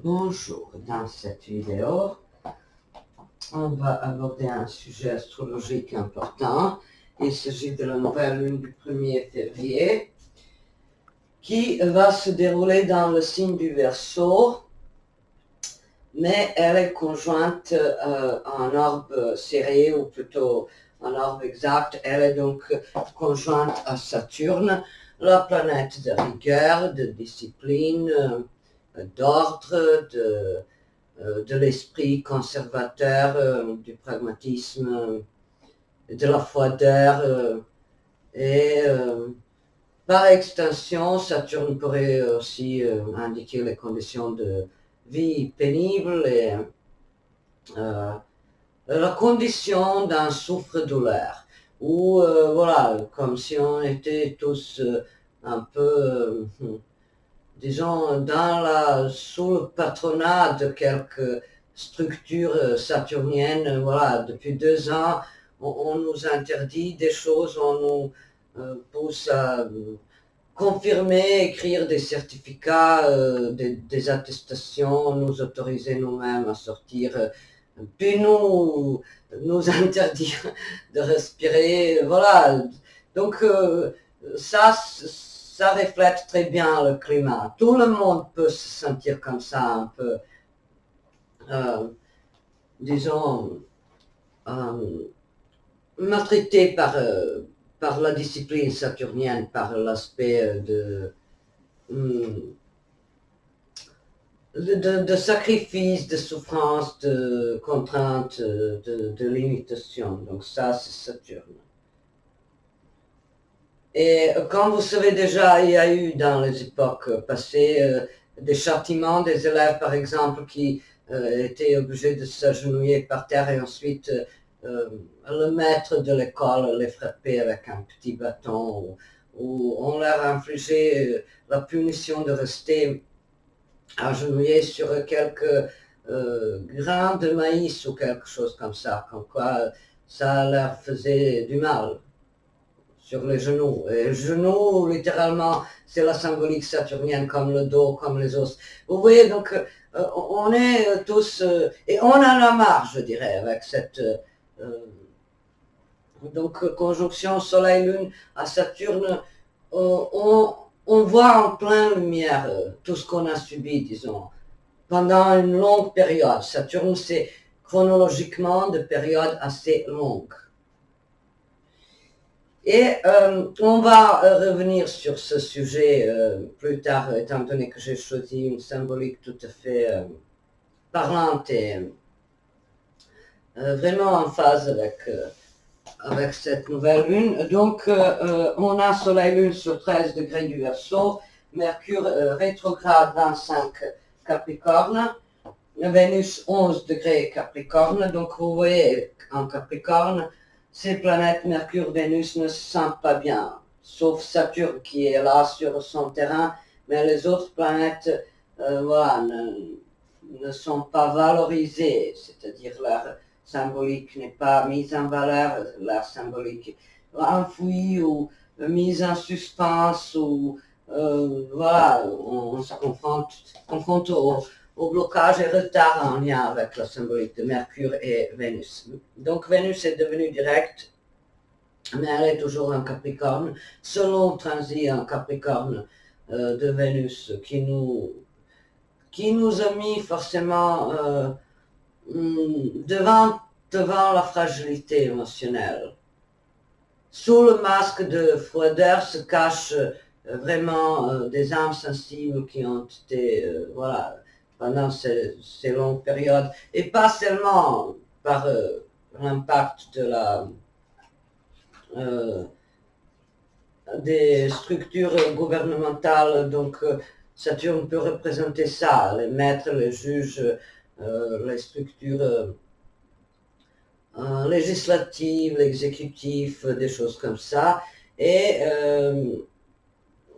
Bonjour, dans cette vidéo, on va aborder un sujet astrologique important. Il s'agit de la nouvelle lune du 1er février qui va se dérouler dans le signe du Verseau, mais elle est conjointe en orbe serré, ou plutôt en orbe exact. Elle est donc conjointe à Saturne, la planète de rigueur, de discipline, d'ordre, de l'esprit conservateur, du pragmatisme, de la froideur, et par extension, Saturne pourrait aussi indiquer les conditions de vie pénibles et la condition d'un souffre-douleur, ou voilà, comme si on était tous un peu disons, sous le patronat de quelques structures saturniennes. Voilà, depuis 2 ans, on nous interdit des choses, on nous pousse à confirmer, écrire des certificats, des attestations, nous autoriser nous-mêmes à sortir, puis nous interdire de respirer, voilà. Donc ça reflète très bien le climat. Tout le monde peut se sentir comme ça, un peu, disons, maltraité par la discipline saturnienne, par l'aspect de sacrifice, de souffrance, de contrainte, de limitation. Donc ça, c'est Saturne. Et comme vous savez déjà, il y a eu dans les époques passées des châtiments des élèves, par exemple, qui étaient obligés de s'agenouiller par terre, et ensuite le maître de l'école les frappait avec un petit bâton, ou on leur infligeait la punition de rester agenouillés sur quelques grains de maïs ou quelque chose comme ça, comme quoi ça leur faisait du mal sur les genoux. Et les genoux, littéralement, c'est la symbolique saturnienne, comme le dos, comme les os. Vous voyez, donc, on est tous, et on en a marre, je dirais, avec cette donc conjonction Soleil-Lune à Saturne. On voit en pleine lumière tout ce qu'on a subi, disons, pendant une longue période. Saturne, c'est chronologiquement de périodes assez longues. Et on va revenir sur ce sujet plus tard, étant donné que j'ai choisi une symbolique tout à fait parlante et vraiment en phase avec cette nouvelle lune. Donc on a Soleil-Lune sur 13 degrés du Verseau, Mercure rétrograde 25 Capricorne, Vénus 11 degrés Capricorne. Donc vous voyez, en Capricorne, ces planètes Mercure, Vénus ne se sentent pas bien, sauf Saturne qui est là sur son terrain, mais les autres planètes voilà, ne sont pas valorisées, c'est-à-dire leur symbolique n'est pas mise en valeur, leur symbolique est enfouie ou mise en suspens, ou voilà, on se confronte au blocage et retard en lien avec la symbolique de Mercure et Vénus. Donc Vénus est devenue directe, mais elle est toujours en Capricorne, selon transit en Capricorne de Vénus, qui nous a mis forcément devant la fragilité émotionnelle. Sous le masque de froideur se cachent vraiment des âmes sensibles qui ont été, voilà, pendant ces longues périodes, et pas seulement par l'impact des structures gouvernementales. Donc Saturne peut représenter ça, les maîtres, les juges, les structures législatives, l'exécutif, des choses comme ça. Et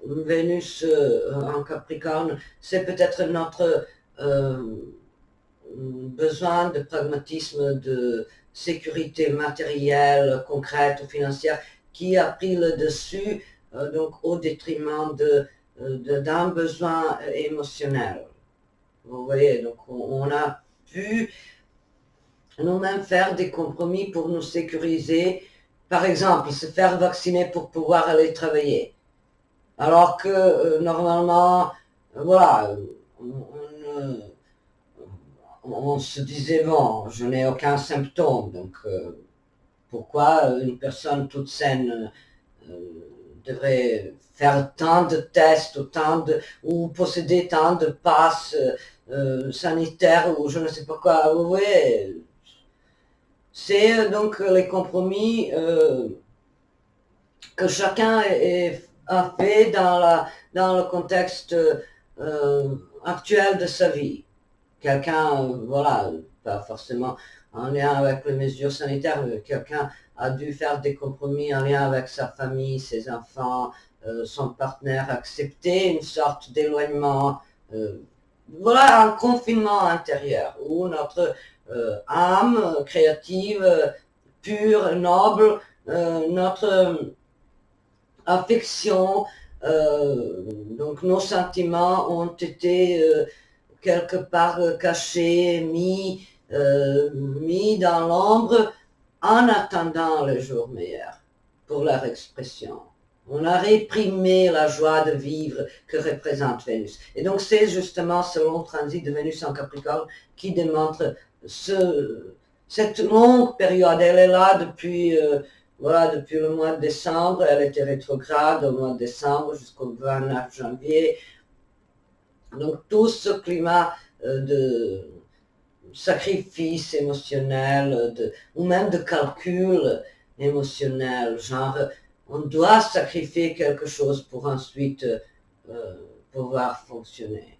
Vénus en Capricorne, c'est peut-être notre besoin de pragmatisme, de sécurité matérielle, concrète ou financière, qui a pris le dessus, donc au détriment d'un besoin émotionnel. Vous voyez, donc on a pu nous-mêmes faire des compromis pour nous sécuriser. Par exemple, se faire vacciner pour pouvoir aller travailler. Alors que normalement, voilà, on se disait, bon, je n'ai aucun symptôme, donc pourquoi une personne toute saine devrait faire tant de tests ou posséder tant de passes sanitaires ou je ne sais pas quoi. Vous voyez, c'est donc les compromis que chacun a fait dans le contexte actuel de sa vie. Quelqu'un, voilà, pas forcément en lien avec les mesures sanitaires, mais quelqu'un a dû faire des compromis en lien avec sa famille, ses enfants, son partenaire, accepter une sorte d'éloignement, voilà, un confinement intérieur où notre âme créative, pure, noble, notre affection, donc nos sentiments ont été quelque part cachés, mis dans l'ombre en attendant le jour meilleur pour leur expression. On a réprimé la joie de vivre que représente Vénus. Et donc c'est justement ce long transit de Vénus en Capricorne qui démontre cette longue période. Elle est là depuis, voilà, depuis le mois de décembre. Elle était rétrograde au mois de décembre jusqu'au 29 janvier. Donc tout ce climat de sacrifice émotionnel ou même de calcul émotionnel, genre on doit sacrifier quelque chose pour ensuite pouvoir fonctionner.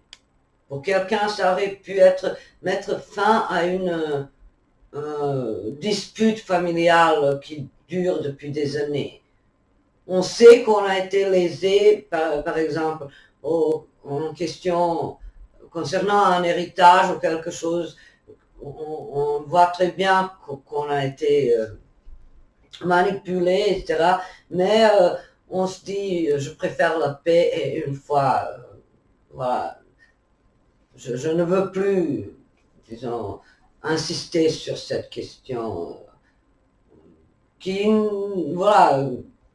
Pour quelqu'un, ça aurait pu mettre fin à une dispute familiale qui dure depuis des années. On sait qu'on a été lésé, par exemple, en question concernant un héritage ou quelque chose. On voit très bien qu'on a été manipulé, etc. Mais on se dit, je préfère la paix et une fois, voilà, je ne veux plus, disons, insister sur cette question qui, voilà,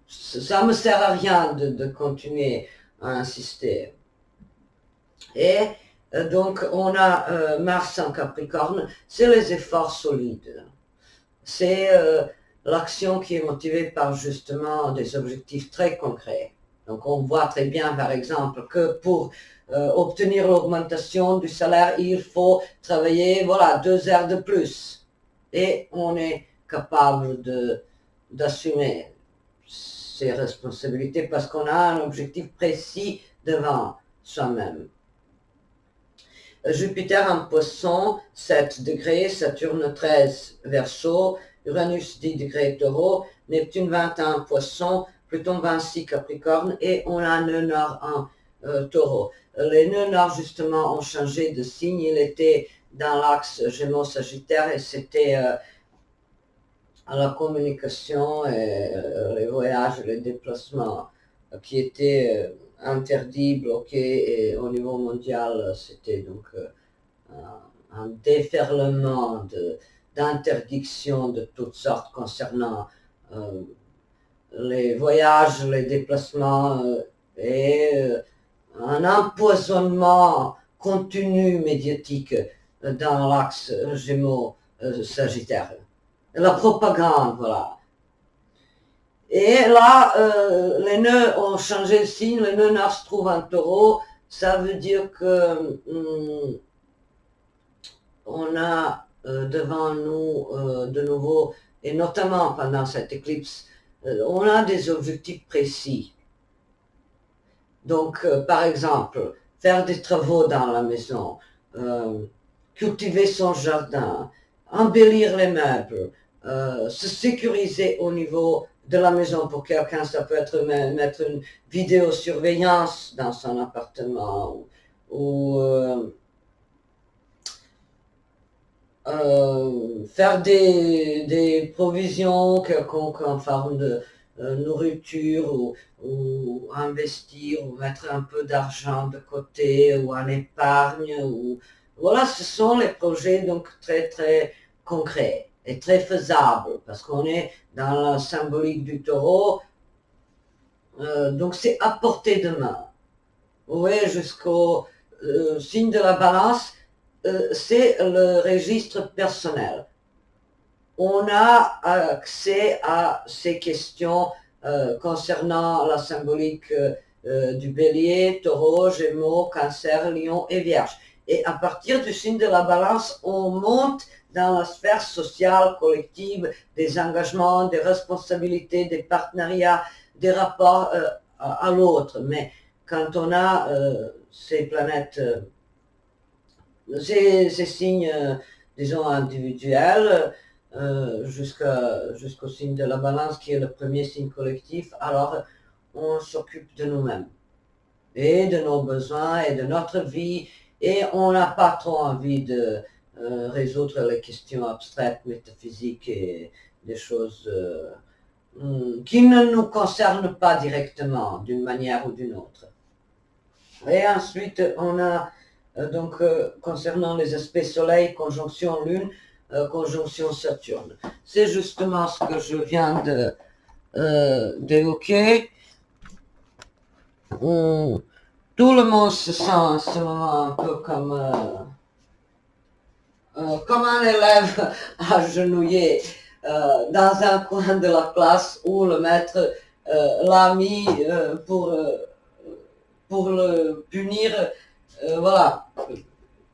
ça me sert à rien de continuer à insister. Et donc on a Mars en Capricorne, c'est les efforts solides. C'est l'action qui est motivée par justement des objectifs très concrets. Donc on voit très bien par exemple que pour obtenir l'augmentation du salaire, il faut travailler, voilà, 2 heures de plus. Et on est capable d'assumer ses responsabilités parce qu'on a un objectif précis devant soi-même. Jupiter en Poisson, 7 degrés, Saturne 13, Verseau, Uranus 10 degrés, Taureau, Neptune 21, Poisson, Pluton 26, Capricorne, et on a un nœud nord en Taureau. Les nœuds nord, justement, ont changé de signe. Il était dans l'axe Gémeaux-Sagittaire et c'était à la communication et les voyages, les déplacements qui étaient interdits, bloqués, et au niveau mondial, c'était donc un déferlement d'interdictions de toutes sortes concernant les voyages, les déplacements et un empoisonnement continu médiatique dans l'axe Gémeaux-Sagittaire. La propagande, voilà. Et là, les nœuds ont changé de signe, le nœud nord se trouve en Taureau, ça veut dire que on a devant nous de nouveau, et notamment pendant cette éclipse, on a des objectifs précis. Donc, par exemple, faire des travaux dans la maison, cultiver son jardin, embellir les meubles, se sécuriser au niveau de la maison. Pour quelqu'un, ça peut être mettre une vidéosurveillance dans son appartement ou faire des provisions quelconques en forme de nourriture ou investir ou mettre un peu d'argent de côté ou en épargne ou Voilà, ce sont les projets donc très très concrets et très faisables, parce qu'on est dans la symbolique du taureau, donc c'est à portée de main. Oui, jusqu'au signe de la balance, c'est le registre personnel. On a accès à ces questions concernant la symbolique du bélier, taureau, gémeaux, cancer, lion et vierge. Et à partir du signe de la balance, on monte dans la sphère sociale, collective, des engagements, des responsabilités, des partenariats, des rapports à l'autre. Mais quand on a ces planètes, ces signes, disons, individuels, jusqu'au signe de la balance qui est le premier signe collectif, alors on s'occupe de nous-mêmes et de nos besoins et de notre vie, et on n'a pas trop envie de résoudre les questions abstraites, métaphysiques et des choses qui ne nous concernent pas directement d'une manière ou d'une autre. Et ensuite, on a donc concernant les aspects Soleil, conjonction Lune, conjonction Saturne. C'est justement ce que je viens d'évoquer. Tout le monde se sent en ce moment un peu comme un élève agenouillé dans un coin de la classe où le maître l'a mis pour le punir, voilà,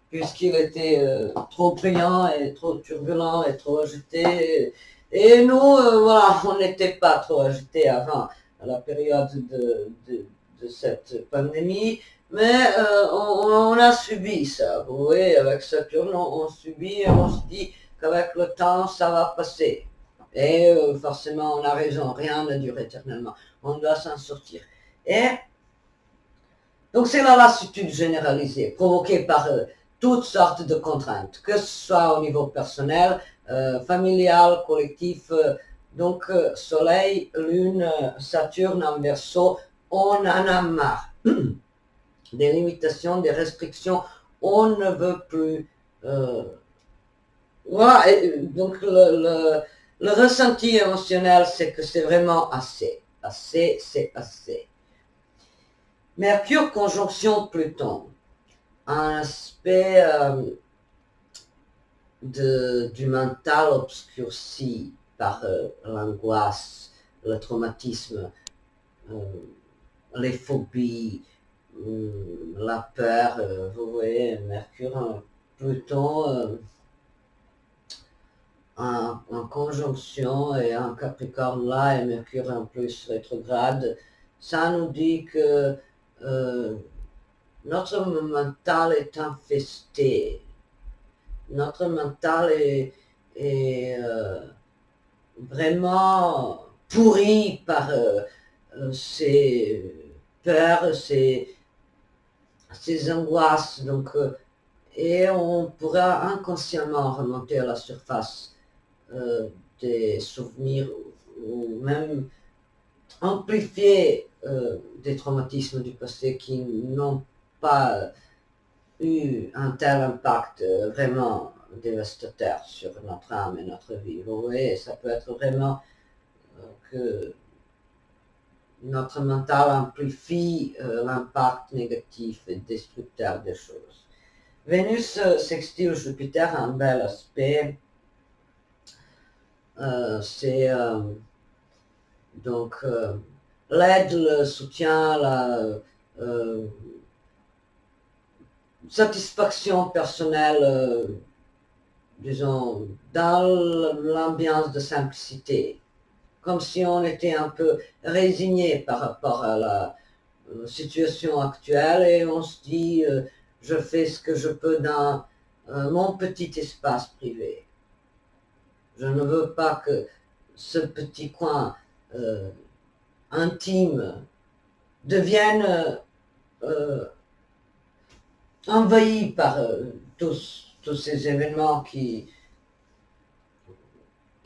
puisqu'il était trop brillant et trop turbulent et trop agité. Et nous, voilà, on n'était pas trop agités avant la période de cette pandémie, mais on a subi ça. Vous voyez, avec Saturne, on subit et on se dit qu'avec le temps, ça va passer. Et forcément, on a raison, rien ne dure éternellement. On doit s'en sortir. Et donc c'est la lassitude généralisée, provoquée par toutes sortes de contraintes, que ce soit au niveau personnel, familial, collectif. Donc Soleil, Lune, Saturne en Verseau, on en a marre. Des limitations, des restrictions, on ne veut plus. Voilà, donc le ressenti émotionnel, c'est que c'est vraiment assez. Assez, c'est assez. Mercure conjonction Pluton, un aspect du mental obscurci par l'angoisse, le traumatisme, les phobies, la peur. Vous voyez, Mercure, Pluton en conjonction et en Capricorne là, et Mercure en plus rétrograde, ça nous dit que notre mental est infesté. Notre mental est vraiment pourri par ces peurs, ces angoisses. Donc, et on pourra inconsciemment remonter à la surface des souvenirs ou même amplifier des traumatismes du passé qui n'ont pas eu un tel impact vraiment dévastateur sur notre âme et notre vie. Vous voyez, ça peut être vraiment que notre mental amplifie l'impact négatif et destructeur des choses. Vénus sextile Jupiter, un bel aspect. C'est donc l'aide, le soutien, la satisfaction personnelle, disons, dans l'ambiance de simplicité, comme si on était un peu résigné par rapport à la situation actuelle et on se dit je fais ce que je peux dans mon petit espace privé. Je ne veux pas que ce petit coin intime devienne envahi par tous ces événements qui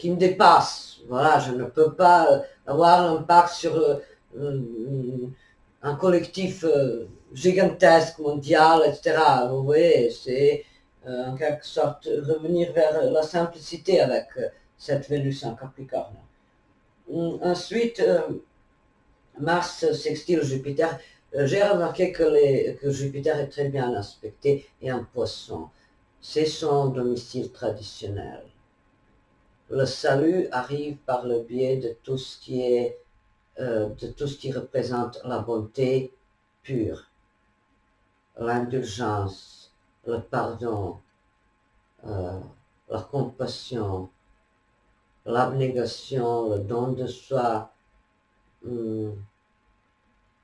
me dépassent. Voilà, je ne peux pas avoir l'impact sur un collectif gigantesque, mondial, etc. Vous voyez, en quelque sorte revenir vers la simplicité avec cette Vénus en Capricorne. Ensuite, Mars sextile Jupiter. J'ai remarqué que Jupiter est très bien aspecté et en Poisson. C'est son domicile traditionnel. Le salut arrive par le biais de tout ce qui représente la bonté pure, l'indulgence, le pardon, la compassion, l'abnégation, le don de soi,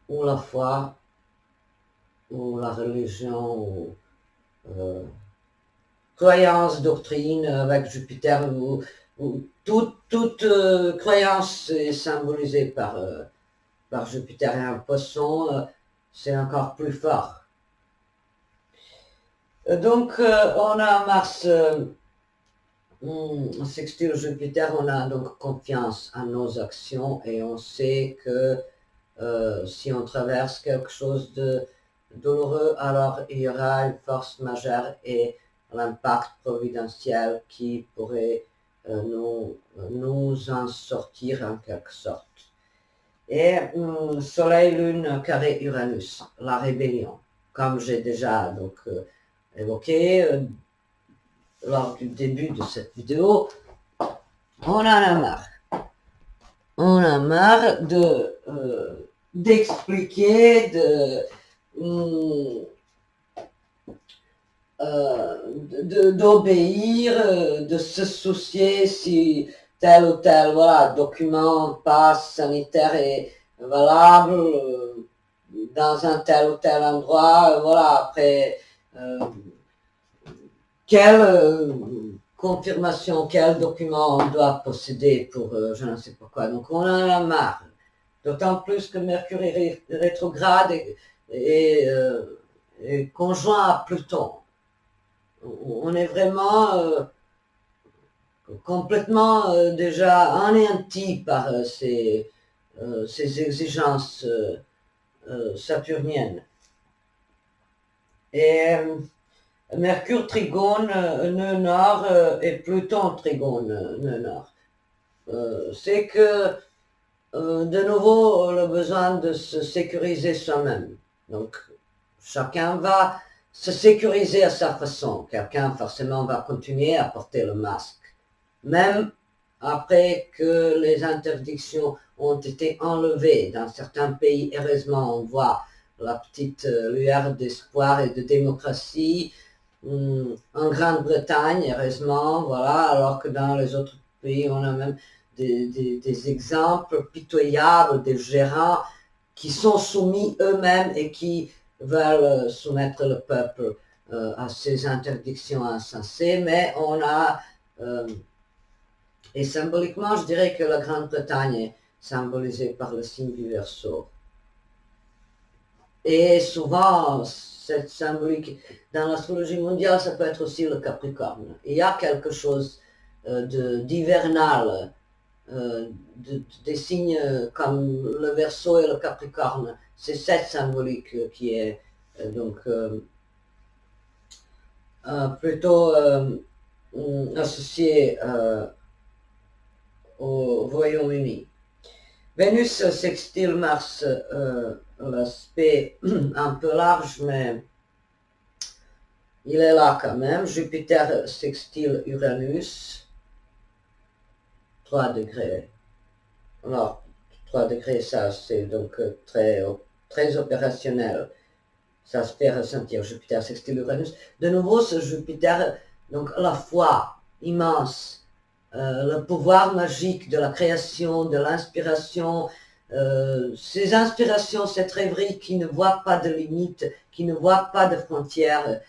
ou la foi, ou la religion, ou croyance, doctrine avec Jupiter, où toute croyance est symbolisée par Jupiter, et un Poisson, c'est encore plus fort. Donc on a Mars sextile Jupiter, on a donc confiance en nos actions et on sait que si on traverse quelque chose de douloureux, alors il y aura une force majeure et l'impact providentiel qui pourrait nous en sortir en quelque sorte. Et Soleil, Lune, carré Uranus, la rébellion, comme j'ai déjà donc évoqué lors du début de cette vidéo, on en a marre. On a marre d'expliquer, d'obéir, de se soucier si tel ou tel document, passe sanitaire est valable dans un tel ou tel endroit. Après, quelle confirmation, quel document on doit posséder pour je ne sais pas quoi. Donc on en a marre. D'autant plus que Mercure est rétrograde et conjoint à Pluton. On est vraiment complètement déjà anéanti par ces exigences saturniennes. Et Mercure trigone nœud nord et Pluton trigone nœud nord. C'est que de nouveau le besoin de se sécuriser soi-même. Donc chacun va se sécuriser à sa façon. Quelqu'un forcément va continuer à porter le masque, même après que les interdictions ont été enlevées. Dans certains pays, heureusement, on voit la petite lueur d'espoir et de démocratie. En Grande-Bretagne, heureusement, alors que dans les autres pays, on a même des exemples pitoyables des gérants qui sont soumis eux-mêmes et qui veulent soumettre le peuple à ces interdictions insensées, mais on a, et symboliquement, je dirais que la Grande-Bretagne est symbolisée par le signe du Verseau. Et souvent, cette symbolique, dans l'astrologie mondiale, ça peut être aussi le Capricorne. Il y a quelque chose d'hivernal, des signes comme le Verseau et le Capricorne. C'est cette symbolique qui est donc plutôt associée au Royaume-Uni. Vénus sextile Mars, l'aspect un peu large, mais il est là quand même. Jupiter sextile Uranus, 3 degrés. Alors, 3 degrés, ça c'est donc très opérationnel. Ça se fait ressentir. Jupiter sextile Uranus. De nouveau, ce Jupiter, donc la foi immense, le pouvoir magique de la création, de l'inspiration, ces inspirations, cette rêverie qui ne voit pas de limites, qui ne voit pas de frontières,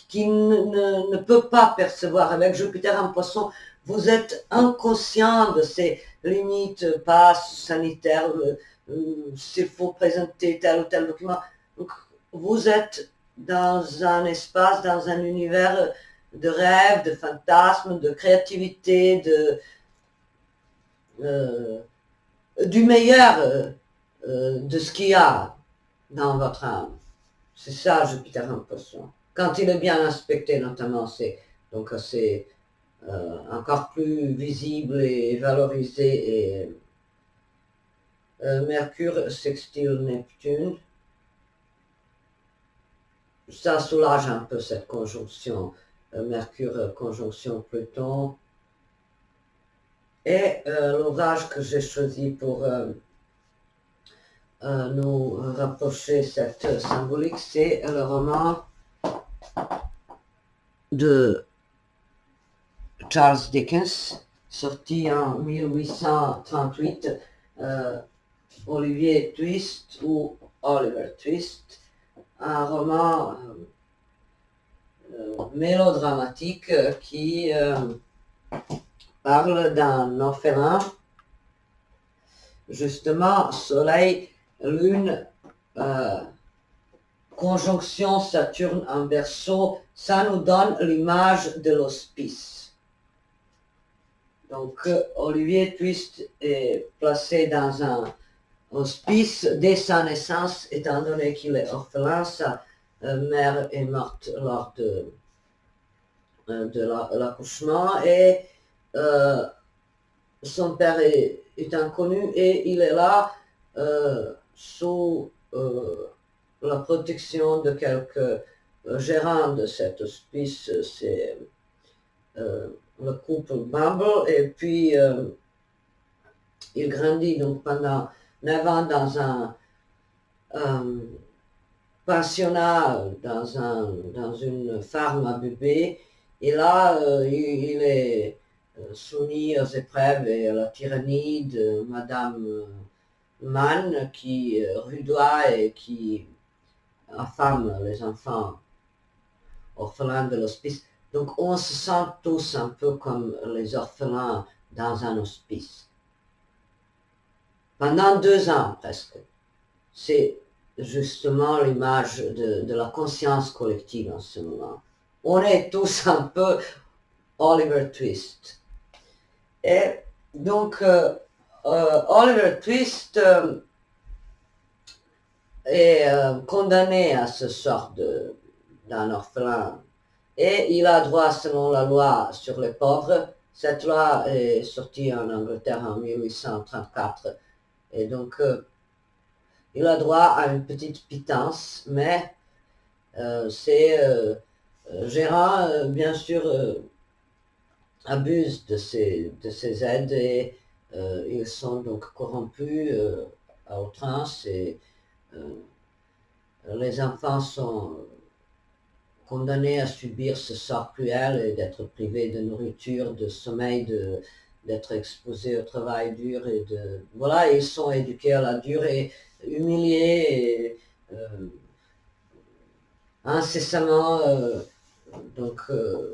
qui ne peut pas percevoir. Avec Jupiter en Poisson, vous êtes inconscient de ces limites, passes sanitaires, s'il faut présenter tel ou tel document. Donc, vous êtes dans un espace, dans un univers de rêve, de fantasmes, de créativité, du meilleur de ce qu'il y a dans votre âme. C'est ça, Jupiter en Poisson. quand il est bien inspecté notamment, donc c'est encore plus visible et valorisé. Et Mercure sextile Neptune, ça soulage un peu cette conjonction, Mercure conjonction Pluton. Et l'ouvrage que j'ai choisi pour nous rapprocher cette symbolique, c'est le roman de Charles Dickens, sorti en 1838, Olivier Twist ou Oliver Twist, un roman mélodramatique qui parle d'un orphelin, justement, Soleil, Lune, conjonction Saturne en Verseau, ça nous donne l'image de l'hospice. Donc, Olivier Twist est placé dans un hospice dès sa naissance, étant donné qu'il est orphelin. Sa mère est morte lors de l'accouchement et son père est inconnu et il est là sous la protection de quelques gérants de cet hospice. C'est le couple Bumble, et puis il grandit donc pendant 9 ans dans un pensionnat, dans une ferme à bébés, et là il est soumis aux épreuves et à la tyrannie de Madame Mann qui rudoie et qui affame les enfants orphelins de l'hospice. Donc on se sent tous un peu comme les orphelins dans un hospice. Pendant 2 ans presque. C'est justement l'image de la conscience collective en ce moment. On est tous un peu Oliver Twist. Et donc Oliver Twist est condamné à ce sort d'un orphelin. Et il a droit, selon la loi sur les pauvres, cette loi est sortie en Angleterre en 1834. Et donc, il a droit à une petite pitance, mais ces gérants, bien sûr, abusent de ces aides et ils sont donc corrompus à outrance et les enfants sont condamnés à subir ce sort cruel et d'être privés de nourriture, de sommeil, d'être exposés au travail dur et voilà, ils sont éduqués à la dure et humiliés et incessamment donc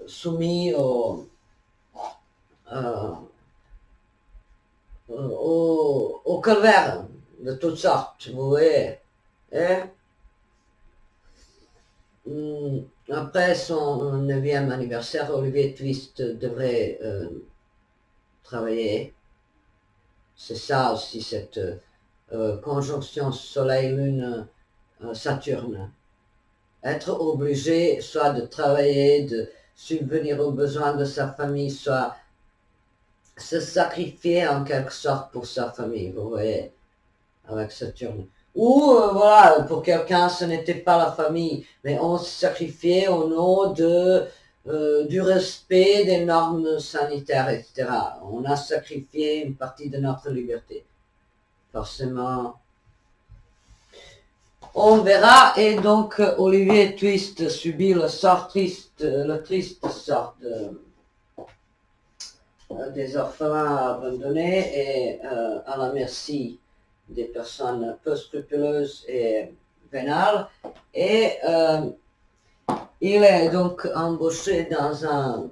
soumis au calvaire de toutes sortes, vous voyez. Et, après son 9e anniversaire, Olivier Twist devrait travailler. C'est ça aussi, cette conjonction Soleil-Lune-Saturne. Être obligé soit de travailler, de subvenir aux besoins de sa famille, soit se sacrifier en quelque sorte pour sa famille, vous voyez, avec Saturne. Ou voilà, pour quelqu'un ce n'était pas la famille, mais on se sacrifiait au nom du respect des normes sanitaires, etc. On a sacrifié une partie de notre liberté. Forcément, on verra. Et donc Olivier Twist subit le triste sort des orphelins abandonnés et à la merci des personnes peu scrupuleuses et vénales. Et il est donc embauché dans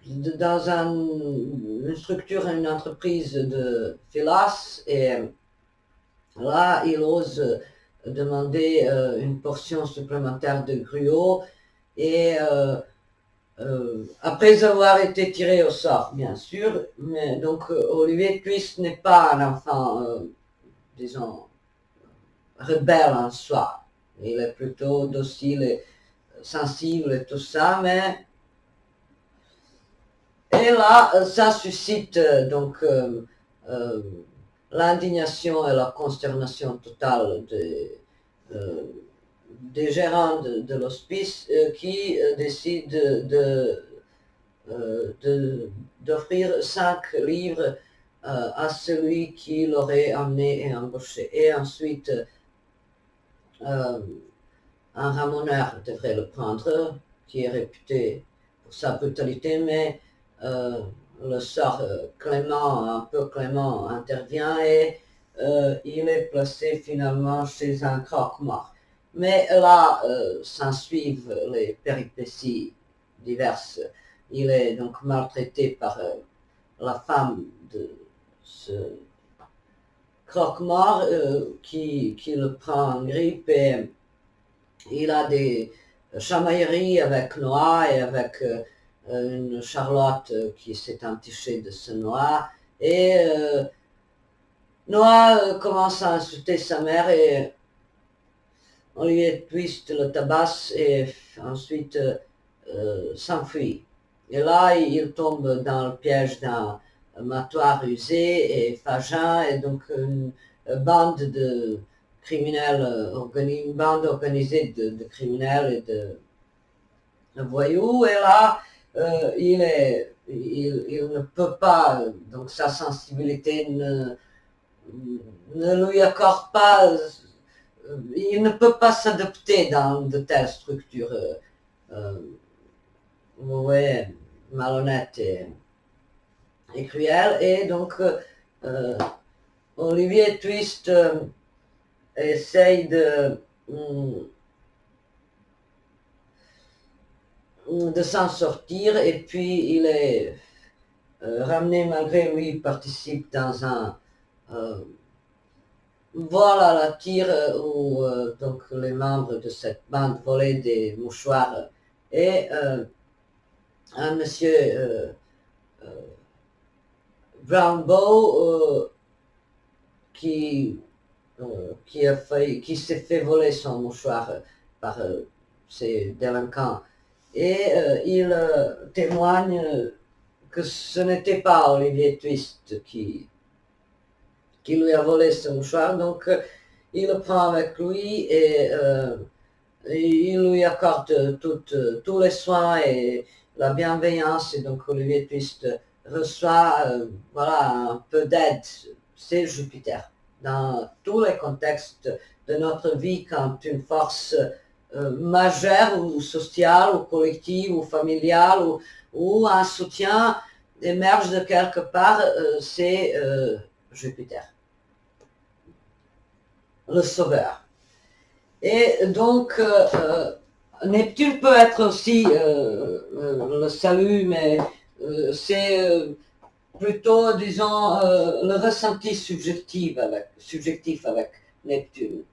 une structure, une entreprise de filasse, et là il ose demander une portion supplémentaire de gruau et après avoir été tiré au sort, bien sûr, mais donc Olivier Twist n'est pas un enfant, disons, rebelle en soi. il est plutôt docile et sensible et tout ça, mais et là, ça suscite donc l'indignation et la consternation totale euh, des gérants de l'hospice qui décident d'offrir 5 livres à celui qui l'aurait amené et embauché. Et ensuite, un ramoneur devrait le prendre, qui est réputé pour sa brutalité, mais le sort clément, un peu clément, intervient et il est placé finalement chez un croque-mort. Mais là, s'ensuivent les péripéties diverses. Il est donc maltraité par la femme de ce croque-mort qui le prend en grippe et il a des chamailleries avec Noah et avec une Charlotte qui s'est entichée de ce Noah. Et Noah commence à insulter sa mère et Olivier Twist le tabasse et ensuite s'enfuit. Et là, il tombe dans le piège d'un matoir usé et Fagin, et donc une bande de criminels, une bande organisée de criminels et de voyous. Et là, il ne peut pas, donc sa sensibilité ne lui accorde pas, il ne peut pas s'adapter dans de telles structures ouais, malhonnêtes et cruelles. Et donc, Olivier Twist essaye de s'en sortir et puis il est ramené malgré lui, il participe dans un vol à la tire où donc les membres de cette bande volaient des mouchoirs et un monsieur Brownbow qui s'est fait voler son mouchoir par ces délinquants. Et il témoigne que ce n'était pas Olivier Twist qui lui a volé ce mouchoir, donc il le prend avec lui et il lui accorde tous les soins et la bienveillance, et donc Olivier Twist reçoit voilà, un peu d'aide. C'est Jupiter. Dans tous les contextes de notre vie, quand une force majeure ou sociale ou collective ou familiale ou un soutien émerge de quelque part, c'est Jupiter, le sauveur. Et donc, Neptune peut être aussi le salut, mais c'est plutôt, disons, le ressenti subjectif avec Neptune.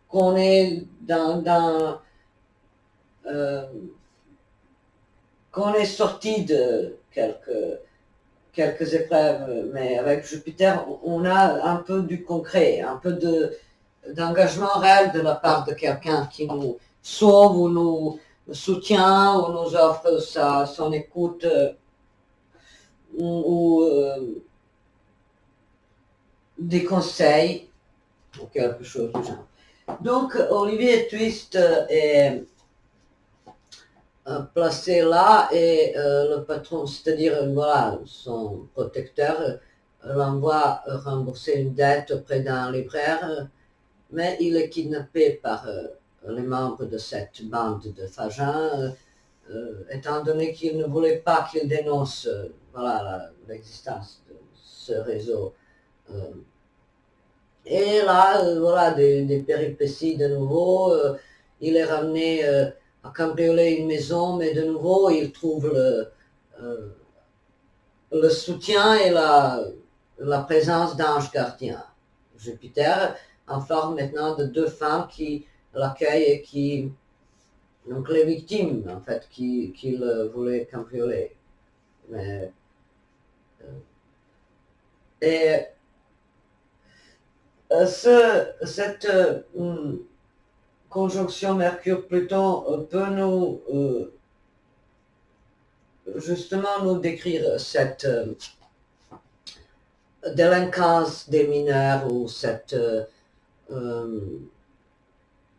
Qu'on est qu'on est sorti de quelques épreuves, mais avec Jupiter, on a un peu du concret, un peu d'engagement réel de la part de quelqu'un qui nous sauve ou nous soutient ou nous offre son écoute ou des conseils ou quelque chose du genre. Donc Olivier Twist est placé là et le patron, c'est-à-dire voilà, son protecteur, l'envoie rembourser une dette auprès d'un libraire, mais il est kidnappé par les membres de cette bande de Fagin, étant donné qu'il ne voulait pas qu'il dénonce voilà, l'existence de ce réseau. Et là, voilà, des péripéties de nouveau. Il est ramené à cambrioler une maison, mais de nouveau, il trouve le soutien et la présence d'anges gardiens. Jupiter, en forme maintenant de 2 femmes qui l'accueillent et qui, donc les victimes, en fait, qu'il voulait cambrioler. Mais, et cette conjonction Mercure-Pluton peut nous, justement, nous décrire cette délinquance des mineurs ou cette,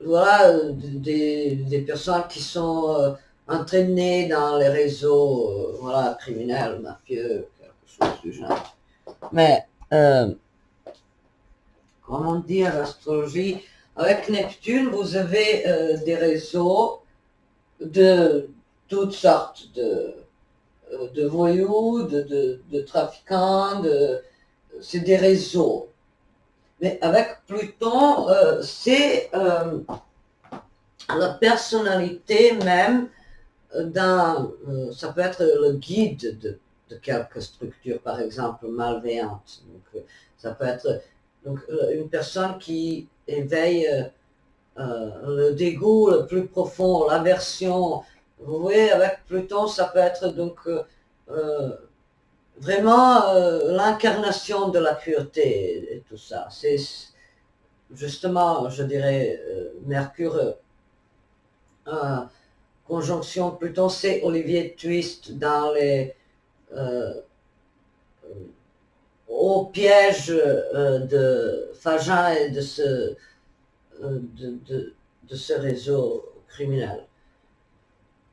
voilà, des personnes qui sont entraînées dans les réseaux, voilà, criminels, mafieux, quelque chose du genre. Mais, comme on dit à l'astrologie, avec Neptune, vous avez des réseaux de toutes sortes de voyous, de trafiquants, c'est des réseaux. Mais avec Pluton, c'est la personnalité même ça peut être le guide de quelques structures, par exemple malveillantes. Donc, ça peut être une personne qui éveille le dégoût le plus profond, l'aversion. Vous voyez, avec Pluton, ça peut être donc vraiment l'incarnation de la pureté et tout ça. C'est justement, je dirais, Mercure, conjonction Pluton, c'est Olivier Twist dans les au piège de Fagin et de ce réseau criminel.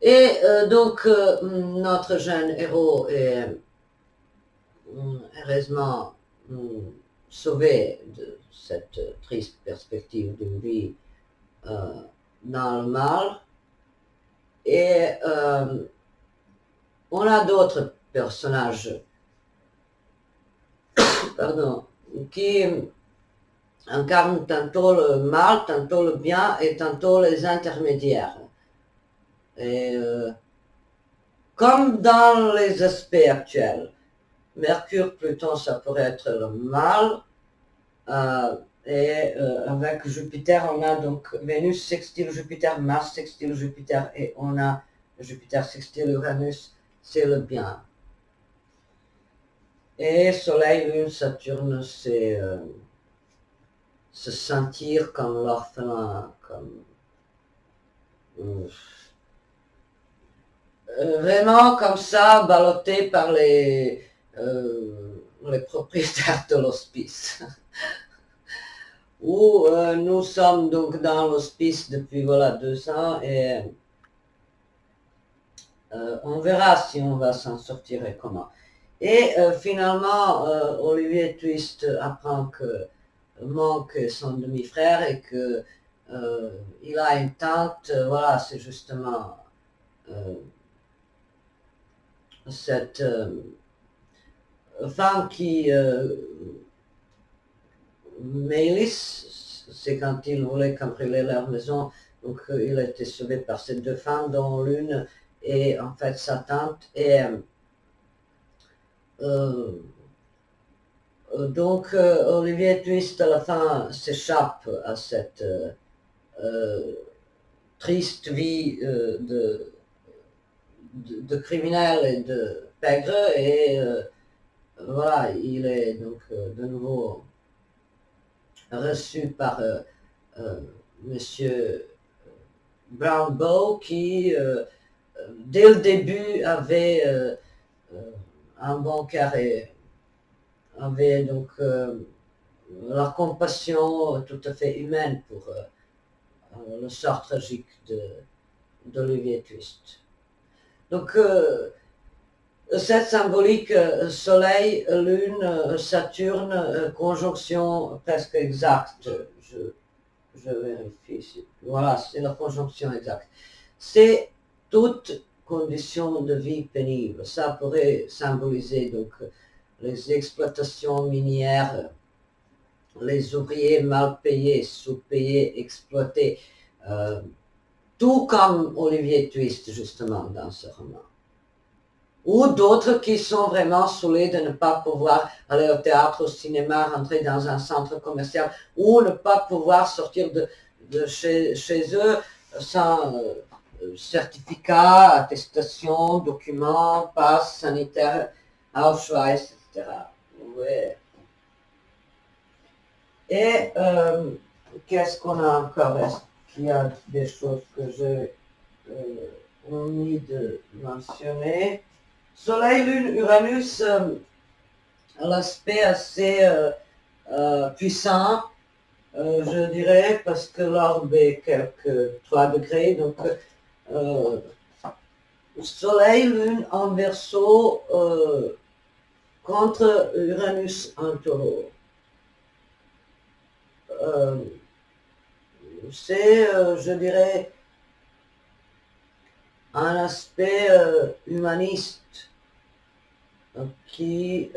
Et donc, notre jeune héros est heureusement sauvé de cette triste perspective d'une vie dans le mal. Et on a d'autres personnages qui incarnent tantôt le mal, tantôt le bien et tantôt les intermédiaires. Et comme dans les aspects actuels, Mercure, Pluton, ça pourrait être le mal, et avec Jupiter, on a donc Vénus sextile Jupiter, Mars sextile Jupiter, et on a Jupiter sextile Uranus, c'est le bien. Et Soleil, Lune, Saturne, c'est se sentir comme l'orphelin, comme vraiment comme ça, ballotté par les propriétaires de l'hospice. Où nous sommes donc dans l'hospice depuis voilà 2 ans et on verra si on va s'en sortir et comment. Et finalement, Olivier Twist apprend que Monk est son demi-frère et que il a une tante, voilà, c'est justement cette femme qui Mélis, c'est quand ils voulaient cambrioler leur maison, donc il a été sauvé par ces 2 femmes, dont l'une est en fait sa tante, et donc Olivier Twist à la fin s'échappe à cette triste vie de criminel et de pègre, et voilà, il est donc de nouveau reçu par monsieur Brownbow qui dès le début avait un bon cœur et avait donc la compassion tout à fait humaine pour le sort tragique d'Olivier Twist. Donc cette symbolique Soleil, Lune, Saturne, conjonction presque exacte, je vérifie ici. Voilà, c'est la conjonction exacte. C'est toute condition de vie pénible. Ça pourrait symboliser donc les exploitations minières, les ouvriers mal payés, sous-payés, exploités, tout comme Olivier Twist justement dans ce roman. Ou d'autres qui sont vraiment saoulés de ne pas pouvoir aller au théâtre, au cinéma, rentrer dans un centre commercial, ou ne pas pouvoir sortir de chez eux sans certificat, attestation, documents, passe sanitaire, Ausweis, etc. Ouais. Et qu'est-ce qu'on a encore? qu'il y a des choses que j'ai omis de mentionner. Soleil, Lune, Uranus, l'aspect assez puissant, je dirais, parce que l'orbe est quelques 3 degrés, donc Soleil, Lune en Verseau contre Uranus en Taureau. C'est, je dirais, un aspect humaniste qui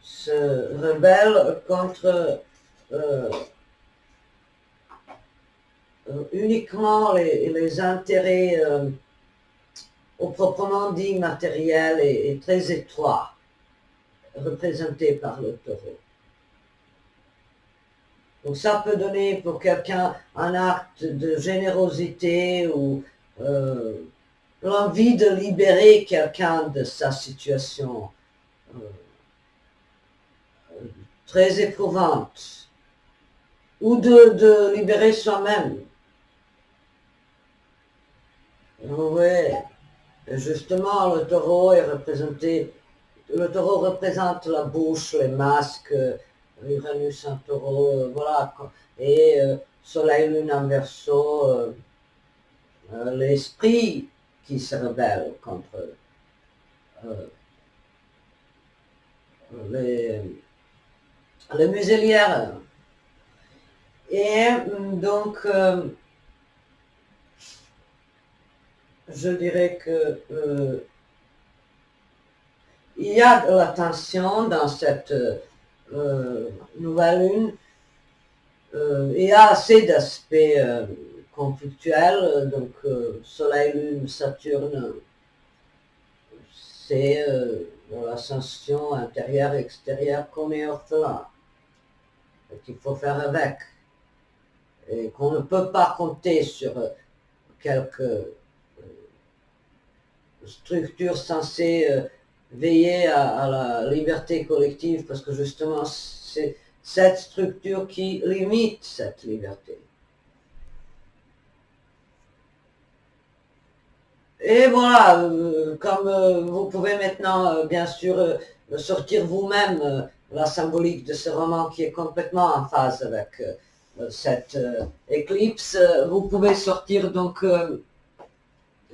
se rebelle contre uniquement les intérêts au proprement dit matériels et très étroits représentés par le taureau. Donc ça peut donner pour quelqu'un un acte de générosité ou l'envie de libérer quelqu'un de sa situation très éprouvante ou de libérer soi-même. Oui, justement le taureau est représenté, le taureau représente la bouche, les masques, Uranus en taureau, voilà, et Soleil, Lune en Verseau, l'esprit qui se rebelle contre les muselières. Et donc, je dirais que il y a de la tension dans cette nouvelle lune. Il y a assez d'aspects conflictuels, donc Soleil, Lune, Saturne, c'est l'ascension intérieure et extérieure qu'on est orphelin, qu'il faut faire avec, et qu'on ne peut pas compter sur quelques structures censées veiller à la liberté collective, parce que justement c'est cette structure qui limite cette liberté. Et voilà, comme vous pouvez maintenant, bien sûr, sortir vous-même la symbolique de ce roman qui est complètement en phase avec cette éclipse, vous pouvez sortir donc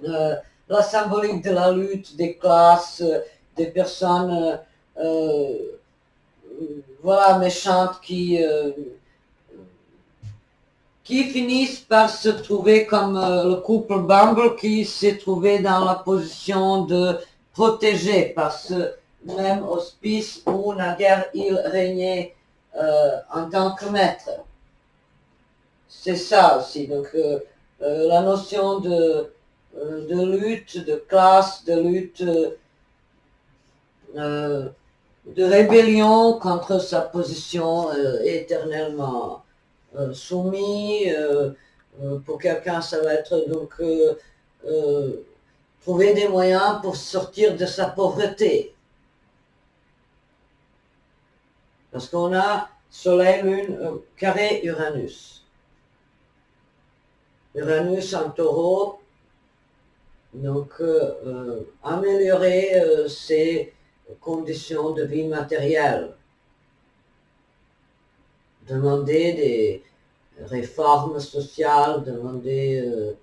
la symbolique de la lutte des classes, des personnes voilà, méchantes qui finissent par se trouver comme le couple Bumble qui s'est trouvé dans la position de protéger par ce même hospice où naguère il régnait en tant que maître. C'est ça aussi, donc la notion de lutte, de classe, de lutte, de rébellion contre sa position éternellement soumis. Pour quelqu'un, ça va être donc trouver des moyens pour sortir de sa pauvreté. Parce qu'on a Soleil, Lune, carré Uranus. Uranus en taureau, donc améliorer ses conditions de vie matérielle. Demander des réformes sociales, demander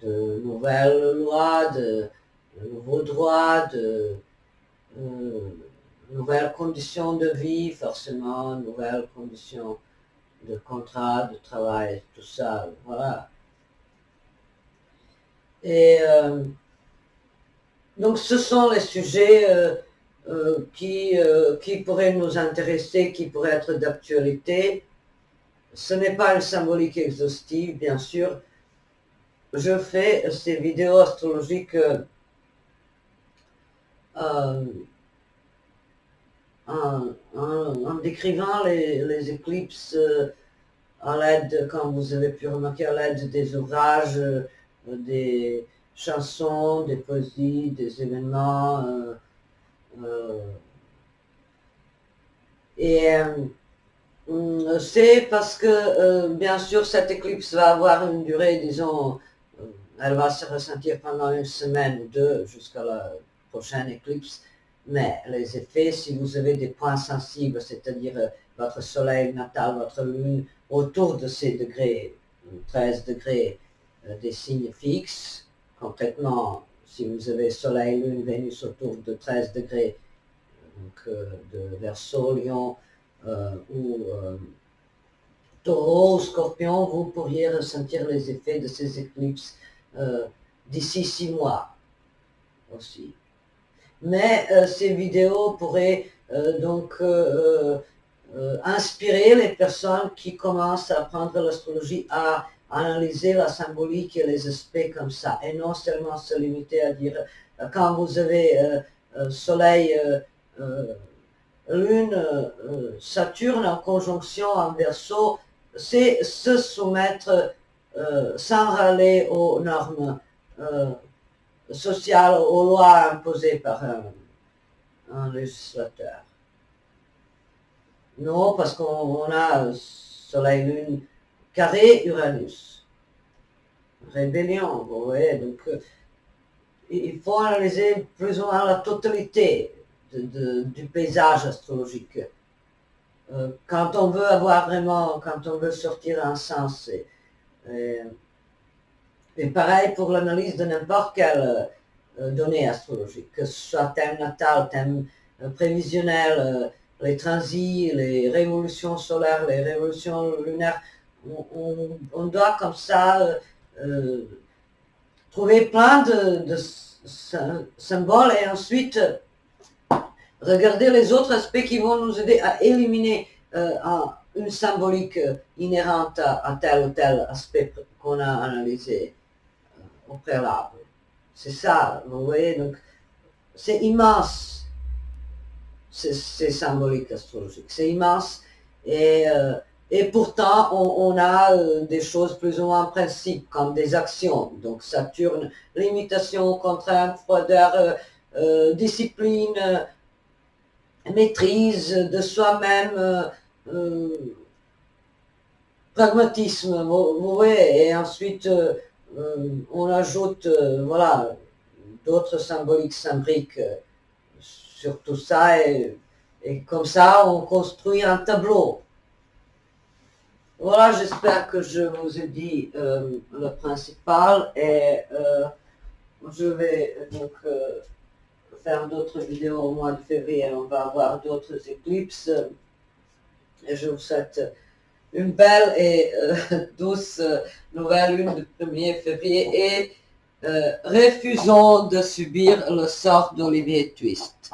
de nouvelles lois, de nouveaux droits, de nouvelles conditions de vie, forcément, nouvelles conditions de contrat, de travail, tout ça, voilà. Et donc ce sont les sujets qui pourraient nous intéresser, qui pourraient être d'actualité. Ce n'est pas une symbolique exhaustive, bien sûr. Je fais ces vidéos astrologiques en décrivant les éclipses à l'aide, comme vous avez pu remarquer, à l'aide des ouvrages, des chansons, des poésies, des événements. Et C'est parce que, bien sûr, cette éclipse va avoir une durée, disons, elle va se ressentir pendant une semaine ou deux jusqu'à la prochaine éclipse, mais les effets, si vous avez des points sensibles, c'est-à-dire votre soleil natal, votre lune, autour de ces degrés, 13 degrés des signes fixes, concrètement, si vous avez soleil, lune, Vénus autour de 13 degrés, donc de Verseau, Lion ou Taureau, Scorpion, vous pourriez ressentir les effets de ces éclipses d'ici 6 mois aussi. Mais ces vidéos pourraient donc inspirer les personnes qui commencent à apprendre l'astrologie à analyser la symbolique et les aspects comme ça, et non seulement se limiter à dire quand vous avez Soleil, Lune, Saturne en conjonction en Verseau, c'est se soumettre sans râler aux normes sociales, aux lois imposées par un législateur. Non, parce qu'on a Soleil, Lune, carré, Uranus. Rébellion, vous voyez, donc il faut analyser plus ou moins la totalité du paysage astrologique. Quand on veut avoir vraiment, quand on veut sortir un sens, et pareil pour l'analyse de n'importe quelle donnée astrologique, que ce soit thème natal, thème prévisionnel, les transits, les révolutions solaires, les révolutions lunaires, on doit comme ça trouver plein de symboles et ensuite regarder les autres aspects qui vont nous aider à éliminer une symbolique inhérente à tel ou tel aspect qu'on a analysé au préalable. C'est ça, vous voyez, donc c'est immense, ces symboliques astrologiques, c'est immense et pourtant on a des choses plus ou moins principes comme des actions, donc Saturne, limitation, contrainte, froideur, discipline, maîtrise de soi-même, pragmatisme, vous voyez, et ensuite on ajoute voilà, d'autres symboliques symboliques sur tout ça et comme ça on construit un tableau. Voilà, j'espère que je vous ai dit le principal et je vais donc faire d'autres vidéos au mois de février, on va avoir d'autres éclipses et je vous souhaite une belle et douce nouvelle lune du 1er février et refusons de subir le sort d'Olivier Twist.